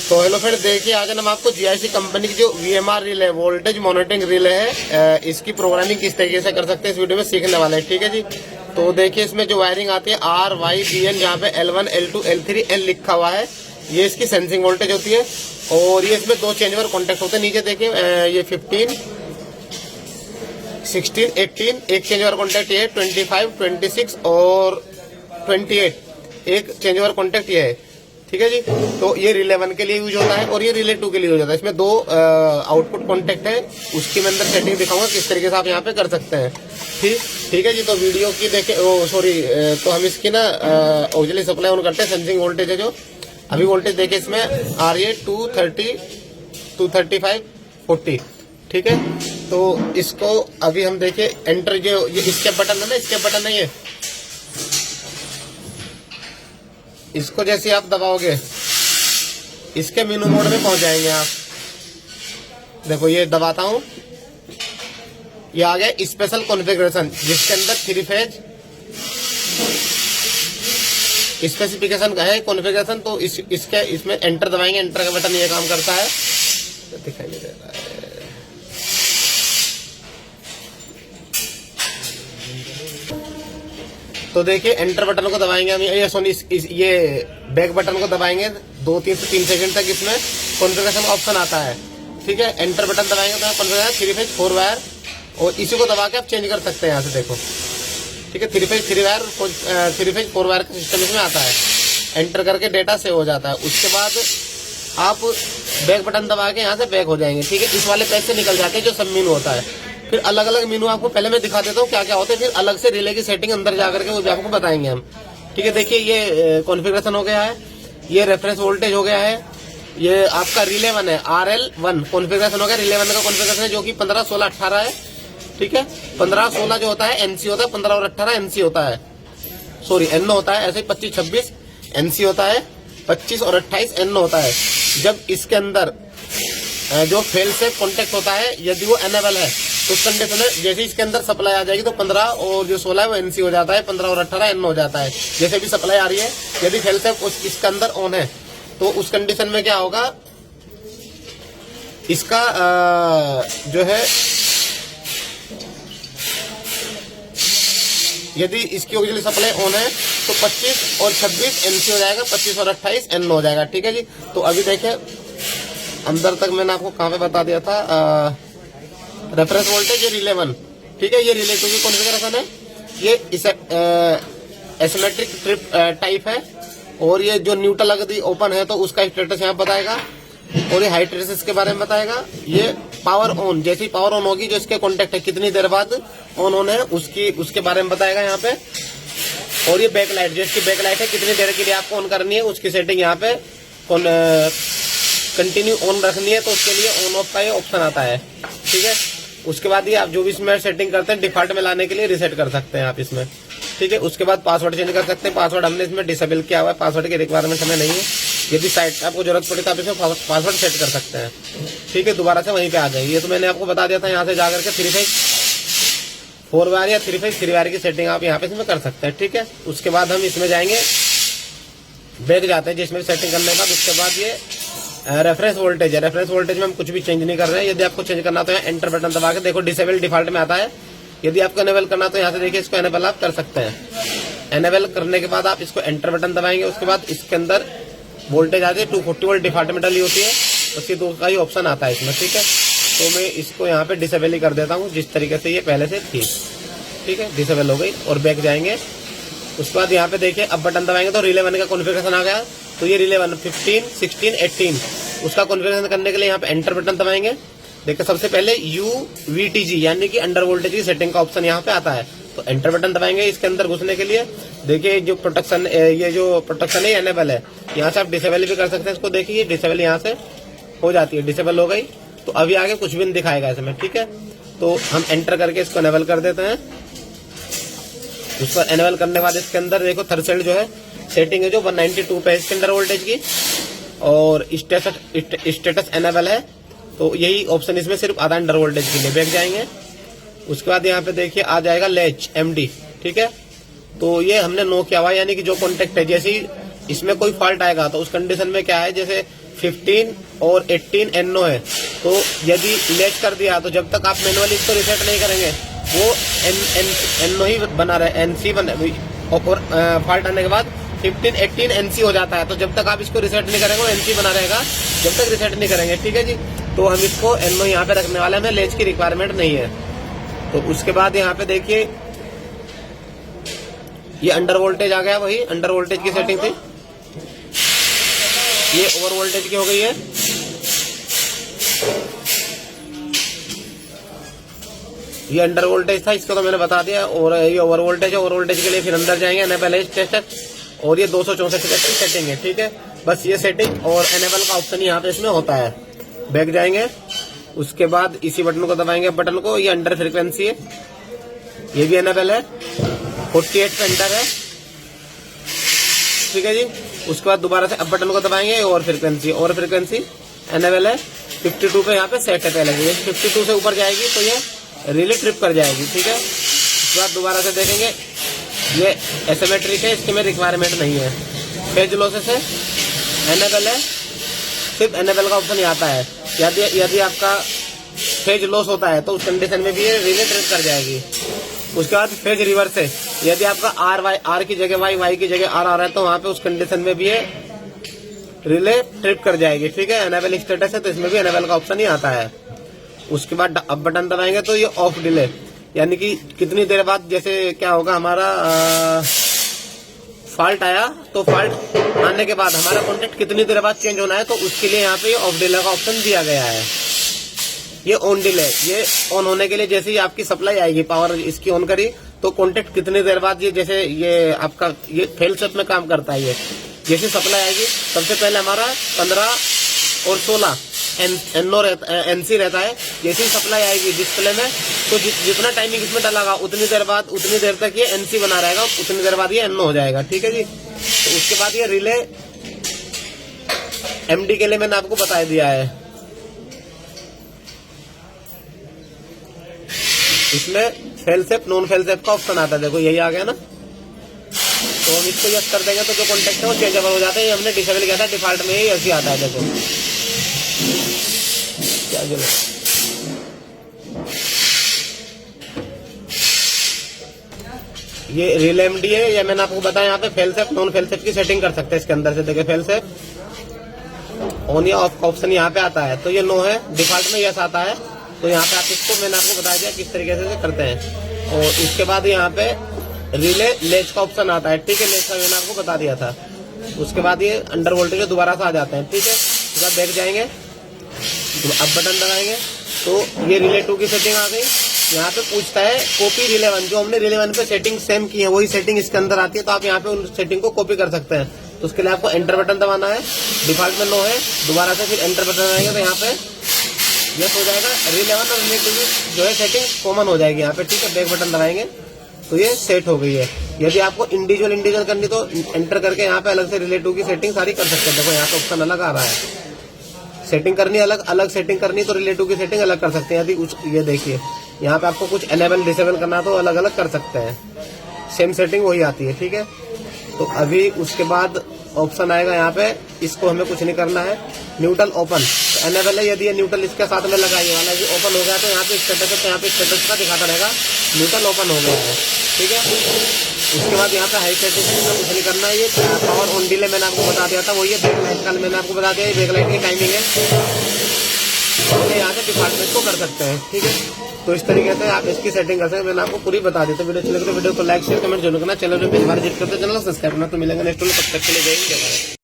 तो hello friend, देखिए आज हम आपको जीआईसी कंपनी की जो VMR relay voltage monitoring relay है इसकी प्रोग्रामिंग किस तरीके से कर सकते हैं इस वीडियो में सीखने वाले हैं। ठीक है जी। तो देखिए इसमें जो वायरिंग आती है RYBN, जहाँ पे L1 L2 L3 L लिखा हुआ है, ये इसकी सेंसिंग वोल्टेज होती है। और ये इसमें दो चेंजओवर कॉन्टेक्ट होते हैं। नीचे देखिए ये 15, 16, 18 एक चेंजओवर कॉन्टेक्ट, ये 25, 26 और 28 एक चेंजओवर कॉन्टेक्ट ये है। ठीक है जी। तो ये रिले 1 के लिए यूज होता है और ये रिले 2 के लिए यूज होता है। इसमें दो आउटपुट कॉन्टेक्ट है, उसकी मैं अंदर सेटिंग दिखाऊंगा किस तरीके से आप यहाँ पे कर सकते हैं। ठीक है जी। तो वीडियो की देखे तो हम इसकी ना ऑक्सिलरी सप्लाई ऑन करते हैं। सेंसिंग वोल्टेज है जो अभी वोल्टेज देखे इसमें आ रही है 230, 235, 40। ठीक है। तो इसको अभी हम देखे एंटर, जो ये स्केप बटन है ना, स्केप बटन है ये, इसको जैसे आप दबाओगे इसके मेनू मोड में पहुंच जाएंगे आप। देखो ये दबाता हूं, ये आ गया स्पेशल कॉन्फ़िगरेशन, जिसके अंदर 3 फेज स्पेसिफिकेशन का है कॉन्फ़िगरेशन। तो इसमें एंटर दबाएंगे, एंटर का बटन ये काम करता है, दिखाई नहीं दे रहा है। तो देखिए एंटर बटन को दबाएंगे हम, ये बैक बटन को दबाएंगे 2 से 3 सेकंड तक इसमें कॉन्फ़िगरेशन ऑप्शन आता है। ठीक है। एंटर बटन दबाएंगे तो कॉन्फ़िगरेशन 3 फेज 4 वायर, और इसी को दबा के आप चेंज कर सकते हैं यहाँ से। देखो ठीक है, 3 फेज 4 वायर का सिस्टम इसमें आता है। एंटर करके डेटा सेव हो जाता है। उसके बाद आप बैक बटन दबा के यहाँ से बैक हो जाएंगे। ठीक है। इस वाले पेज से निकल जाते हैं जो सब मेनू होता है। फिर अलग अलग मेनू आपको पहले मैं दिखा देता हूँ क्या क्या होते हैं, फिर अलग से रिले की सेटिंग अंदर जाकर के वो भी आपको बताएंगे हम। ठीक है। देखिए ये कॉन्फ़िगरेशन हो गया है, ये रेफरेंस वोल्टेज हो गया है, ये आपका रिले 1 है, RL1 कॉन्फ़िगरेशन हो गया। रिले 1 का कॉन्फ़िगरेशन है जो कि 15, 16, 18 है। ठीक है। 15, 16 जो होता है NC होता है, 15 और 18 NC होता है, सॉरी NO होता है। ऐसे 25, 26 NC होता है, 25 और 28 NO होता है। जब इसके अंदर जो फेल से कॉन्टेक्ट होता है, यदि वो एनेबल है तो उस कंडीशन में जैसे इसके अंदर सप्लाई आ जाएगी तो 15 और जो 16 है वो NC हो जाता है, 15 और 18 NO हो जाता है। जैसे भी सप्लाई आ रही है, यदि फेल से इसके अंदर ऑन है तो उस कंडीशन में क्या होगा, इसका जो है यदि इसकी ऑक्सिलरी सप्लाई ऑन है तो 25 और 26 NC हो जाएगा, 25 और 28 NO हो जाएगा। ठीक है जी। तो अभी देखें अंदर तक मैंने आपको कहाँ पे बता दिया था, रेफरेंस वोल्टेज ये रिले 1। ठीक है। ये रिले 2 की कॉन्फ़िगरेशन है, ये इसे एसिमेट्रिक ट्रिप टाइप है। और ये जो न्यूट्रल अगर ओपन है तो उसका स्टेटस यहाँ बताएगा, और ये हाई ट्रेसेस के बारे में बताएगा। ये पावर ऑन, जैसी पावर ऑन होगी जो इसके कॉन्टेक्ट है कितनी देर बाद ऑन है उसके बारे में बताएगा यहाँ पे। और ये बैक लाइट, जो इसकी बैक लाइट है कितनी देर के लिए आपको ऑन करनी है, उसकी सेटिंग यहाँ पे कंटिन्यू ऑन रखनी है तो उसके लिए ऑन ऑफ का ये ऑप्शन आता है। ठीक है। उसके बाद ये आप जो भी इसमें सेटिंग करते हैं डिफॉल्ट में लाने के लिए रिसेट कर सकते हैं आप इसमें। ठीक है। उसके बाद पासवर्ड चेंज कर सकते हैं। पासवर्ड हमने इसमें डिसेबल किया हुआ है, पासवर्ड की रिक्वायरमेंट हमें नहीं है। यदि साइट आपको जरूरत पड़े तो आप इसमें पासवर्ड सेट कर सकते हैं। ठीक है। दोबारा से वहीं पे आ जाएगी। ये तो मैंने आपको बता दिया था, यहाँ से जाकर के 3 फेज 4 वायर या 3 फेज 3 वायर की सेटिंग आप यहाँ पे इसमें कर सकते हैं। ठीक है। उसके बाद हम इसमें जाएंगे, बैक जाते हैं जिसमें सेटिंग करने के बाद। उसके बाद ये रेफरेंस वोल्टेज है, रेफरेंस वोल्टेज में हम कुछ भी चेंज नहीं कर रहे हैं। यदि आपको चेंज करना तो एंटर बटन दबा के देखो डिसेबल डिफॉल्ट में आता है। यदि आपको एनेबल करना तो यहाँ से देखिए इसको एनेबल आप कर सकते हैं। एनेबल करने के बाद आप इसको एंटर बटन दबाएंगे। उसके बाद इसके अंदर वोल्टेज आती है 240 वोल्ट डिफॉल्ट में डली होती है, उसकी 2 का ही ऑप्शन आता है इसमें। ठीक है। तो मैं इसको यहाँ पे डिसेबल ही कर देता हूँ जिस तरीके से ये पहले से थी। ठीक है। डिसेबल हो गई और बैक जाएंगे। उसके बाद यहाँ पे देखिए अब बटन दबाएंगे तो रिले 1 का कॉन्फ़िगरेशन आ गया। तो ये रिले 1 15, 16, 18 उसका कॉन्फ़िगरेशन करने के लिए यहाँ पे एंटर बटन दबाएंगे। देखिए सबसे पहले UVTG यानी कि अंडर वोल्टेज की सेटिंग का ऑप्शन यहाँ पे आता है। तो एंटर बटन दबाएंगे इसके अंदर घुसने के लिए। देखिए जो प्रोटेक्शन, ये जो प्रोटेक्शन है एनेबल है, यहाँ से आप डिसेबल भी कर सकते हैं इसको। देखिए डिसेबल यहाँ से हो जाती है, डिसेबल हो गई। तो अभी आगे कुछ भी नहीं दिखाएगा इसमें। ठीक है। तो हम एंटर करके इसको एनेबल कर देते हैं। उसको एनेबल करने के बाद इसके अंदर देखो थर्ड जो है सेटिंग है जो 192 पे इसके अंडर वोल्टेज की, और स्टेटस एनेबल है। तो यही ऑप्शन इसमें सिर्फ आधा अंडर वोल्टेज के लिए। बैक जाएंगे। उसके बाद यहाँ पे देखिए आ जाएगा लैच MD। ठीक है। तो ये हमने नो किया हुआ, यानी कि जो कॉन्टेक्ट है जैसे ही इसमें कोई फॉल्ट आएगा तो उस कंडीशन में क्या है, जैसे 15 और 18 NO है, तो यदि लेट कर दिया तो जब तक आप मैनुअली इसको रिसेट नहीं करेंगे वो NO ही बना रहे, NC बना, और फॉल्ट आने के बाद 15 18 NC हो जाता है। तो जब तक आप इसको रिसेट नहीं करेंगे वो NC बना रहेगा, जब तक रिसेट नहीं करेंगे। ठीक है जी, तो हम इसको NO यहाँ पे रखने वाले, हमें लेच की रिक्वायरमेंट नहीं है। तो उसके बाद यहाँ पे देखिए ये अंडर वोल्टेज आ गया, वही अंडर वोल्टेज की सेटिंग थी, ये ओवर वोल्टेज की हो गई है। ये अंडर वोल्टेज था, इसको तो मैंने बता दिया, और ये ओवर वोल्टेज है। ओवर वोल्टेज के लिए फिर अंदर जाएंगे, एनेबल एज टेस्टर, और ये 264 की सेटिंग है। ठीक है, बस ये सेटिंग और एनेबल का ऑप्शन यहाँ पे इसमें होता है। बैक जाएंगे, उसके बाद इसी बटन को दबाएंगे, बटन को, ये अंडर फ्रीक्वेंसी है, ये भी एनेबल है, 48 पे एंटर है। ठीक है जी, उसके बाद दोबारा से अब बटन को दबाएंगे, और फ्रीक्वेंसी एनेबल है, 52 पे यहाँ पे सेट है पहले। ये 52 से ऊपर जाएगी तो ये रिले ट्रिप कर जाएगी। ठीक है, उसके बाद दोबारा से देखेंगे, ये एसिमेट्रिक है, इसके में रिक्वायरमेंट नहीं है। फेज लॉसेस है, एनेबल है, सिर्फ एनेबल का ऑप्शन आता है। यदि आपका फेज लॉस होता है तो उस कंडीशन में भी ये रिले ट्रिप कर जाएगी। उसके बाद फेज रिवर्स है, यदि आपका आर की जगह वाई की जगह आर आ रहा है तो वहां पे उस कंडीशन में भी ये रिले ट्रिप कर जाएगी। ठीक है, एनेबल स्टेटस है तो इसमें भी एनेबल का ऑप्शन ही आता है। उसके बाद अब बटन दबाएंगे तो ये ऑफ डिले, यानी कि कितनी देर बाद, जैसे क्या होगा, हमारा फॉल्ट आया तो फॉल्ट आने के बाद हमारा कॉन्टेक्ट कितनी देर बाद चेंज होना है, तो उसके लिए यहाँ पे ऑफ डिले का ऑप्शन दिया गया है। ये ऑन डिले, ये ऑन होने के लिए जैसे ही आपकी सप्लाई आएगी, पावर इसकी ऑन करी तो कॉन्टेक्ट कितनी देर बाद, ये जैसे ये आपका ये फेल सेट में काम करता है। ये जैसे सप्लाई आएगी सबसे पहले हमारा 15 और 16 NC रहता है। जैसे ही सप्लाई आएगी डिस्प्ले में तो जितना टाइमिंग इसमें डालेगा उतनी देर तक ये NC बना रहेगा, उतनी देर बाद ये NO हो जाएगा। ठीक है जी, तो उसके बाद ये रिले MD के लिए मैंने आपको बता दिया है। इसमें फेल सेप नॉन फेल सेप का ऑप्शन आता है, देखो यही आ गया ना, तो हम इसको यस कर देंगे तो जो कॉन्टेक्ट है वो चेंजेबल हो जाता है। ये हमने डिसेबल किया था, डिफॉल्ट में ही ऐसे आता है। देखो क्या ये रियल MD है, ये मैंने आपको बताया। यहाँ पे फेल सेप नॉन फेल सेप की सेटिंग कर सकते हैं इसके अंदर से। देखिए फेल सेप ऑन या ऑफ का ऑप्शन यहाँ पे आता है, तो ये नो है, डिफॉल्ट में यस आता है। तो यहाँ पे आप इसको, मैंने आपको बता दिया किस तरीके से करते हैं। और इसके बाद यहाँ पे रिले लेच का ऑप्शन आता है। ठीक है, लेच का मैंने आपको बता दिया था। उसके बाद ये अंडर वोल्टेज दोबारा से आ जाते हैं। ठीक है, उसके बाद बैक जाएंगे, अब बटन दबाएंगे तो ये रिले 2 की सेटिंग आ गई। यहाँ पे पूछता है कॉपी रिले 1, जो हमने रिले 1 पे सेटिंग सेम की है वही सेटिंग इसके अंदर आती है, तो आप यहाँ पे उन सेटिंग को कॉपी कर सकते हैं। तो उसके लिए आपको एंटर बटन दबाना है, डिफॉल्ट में नो है, दोबारा से फिर एंटर बटन दबाएंगे तो यहाँ पे यस हो जाएगा। रिले 1 और रिले 2 जो है सेटिंग कॉमन हो जाएगी यहाँ पे। ठीक है, बैक बटन दबाएंगे तो ये सेट हो गई है। यदि आपको इंडिविजुअल करनी तो एंटर करके यहाँ पे अलग से रिले 2 की सेटिंग सारी कर सकते हैं। देखो यहाँ पे ऑप्शन अलग आ रहा है, सेटिंग करनी अलग सेटिंग करनी तो रिले 2 की सेटिंग अलग कर सकते हैं। यदि ये देखिए यहाँ पे आपको कुछ एनेबल डिसेबल करना तो अलग अलग कर सकते हैं, सेम सेटिंग वही आती है। ठीक है, तो अभी उसके बाद ऑप्शन आएगा यहाँ पे, इसको हमें कुछ नहीं करना है। न्यूट्रल ओपन एनेबल है, यदि ये न्यूट्रल इसके साथ में लगाइए वाला ये ओपन हो गया तो यहाँ पे स्टेटस है, तो यहाँ पे स्टेटस का दिखाता रहेगा न्यूट्रल ओपन हो गया है। ठीक है, उसके बाद यहाँ पे हाई सेटिंग में कुछ नहीं करना है। ये पावर ऑन डिले मैंने आपको बता दिया था, वही है। बैक लाइट का मैंने आपको बता दिया, बैक लाइट की टाइमिंग है, तो यहाँ से डिपार्टमेंट को कर सकते हैं। ठीक है, तो इस तरीके से आप इसकी सेटिंग कर सकते हैं। मैंने आपको पूरी बता दी। तो वीडियो अच्छी लगे तो वीडियो को लाइक शेयर कमेंट जरूर करना। चैनल में पहली बार विजिट करते चैनल को सब्सक्राइब करना। तो मिलेंगे नेक्स्ट वीडियो, तब तक के लिए जय हिंद, जय भारत।